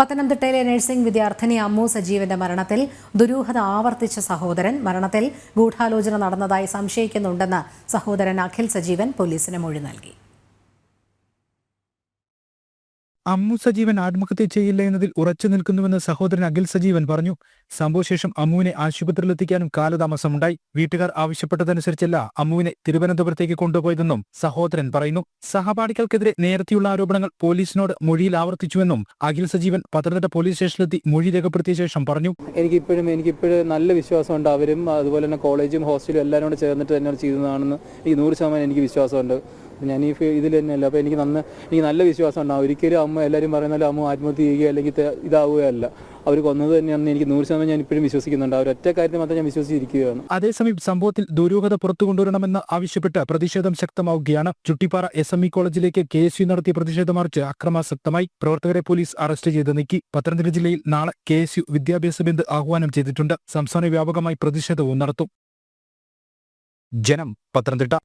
പത്തനംതിട്ടയിലെ നഴ്സിംഗ് വിദ്യാർത്ഥിനി അമ്മു സജീവന്റെ മരണത്തിൽ ദുരൂഹത ആവർത്തിച്ച സഹോദരൻ മരണത്തിൽ ഗൂഢാലോചന നടന്നതായി സംശയിക്കുന്നുണ്ടെന്ന് സഹോദരൻ അഖിൽ സജീവൻ പോലീസിന് മൊഴി നൽകി. അമ്മു സജീവൻ ആത്മഹത്യ ചെയ്യില്ല എന്നതിൽ ഉറച്ചു നിൽക്കുന്നുവെന്ന് സഹോദരൻ അഖിൽ സജീവൻ പറഞ്ഞു. സംഭവശേഷം അമ്മുവിനെ ആശുപത്രിയിലെത്തിക്കാനും കാലതാമസമുണ്ടായി. വീട്ടുകാർ ആവശ്യപ്പെട്ടതനുസരിച്ചല്ല അമ്മുവിനെ തിരുവനന്തപുരത്തേക്ക് കൊണ്ടുപോയതെന്നും സഹോദരൻ പറയുന്നു. സഹപാഠികൾക്കെതിരെ നേരത്തെയുള്ള ആരോപണങ്ങൾ പോലീസിനോട് മൊഴിയിൽ ആവർത്തിച്ചുവെന്നും അഖിൽ സജീവൻ പത്തനംതിട്ട പോലീസ് സ്റ്റേഷനിലെത്തി മൊഴി രേഖപ്പെടുത്തിയ ശേഷം പറഞ്ഞു. എനിക്കിപ്പോഴും നല്ല വിശ്വാസമുണ്ട്. അവരും അതുപോലെ തന്നെ കോളേജും ഹോസ്റ്റലും എല്ലാവരും കൂടെ ചേർന്നിട്ട് തന്നെ ചെയ്തതാണെന്ന് എനിക്ക് 100% എനിക്ക് വിശ്വാസമുണ്ട്. ഞാൻ ഈ ഇതിൽ തന്നെയല്ല. അപ്പോൾ എനിക്ക് നല്ല വിശ്വാസം ഉണ്ടാവും. ഒരിക്കലും അമ്മ എല്ലാവരും പറയുന്നാലും അമ്മ ആത്മഹത്യ ചെയ്യുക അല്ലെങ്കിൽ ഇതാവുകയല്ല. അവർ കൊന്നത് തന്നെയാണെന്ന് എനിക്ക് 100% ഞാൻ ഇപ്പോഴും വിശ്വസിക്കുന്നുണ്ട്. അവർ ഒറ്റ കാര്യത്തിൽ മാത്രം ഞാൻ വിശ്വസിച്ചിരിക്കുകയാണ്. അതേസമയം സംഭവത്തിൽ ദുരൂഹത പുറത്തു കൊണ്ടുവരണമെന്ന് ആവശ്യപ്പെട്ട് പ്രതിഷേധം ശക്തമാവുകയാണ്. ചുട്ടിപ്പാറ SME കോളേജിലേക്ക് KSU നടത്തിയ പ്രതിഷേധ മാർച്ച് അക്രമാസക്തമായി. പ്രവർത്തകരെ പോലീസ് അറസ്റ്റ് ചെയ്ത് നീക്കി. പത്തനംതിട്ട ജില്ലയിൽ നാളെ KSU വിദ്യാഭ്യാസ ബന്ദ് ആഹ്വാനം ചെയ്തിട്ടുണ്ട്. സംസ്ഥാന വ്യാപകമായി പ്രതിഷേധവും നടത്തും. ജനം, പത്തനംതിട്ട.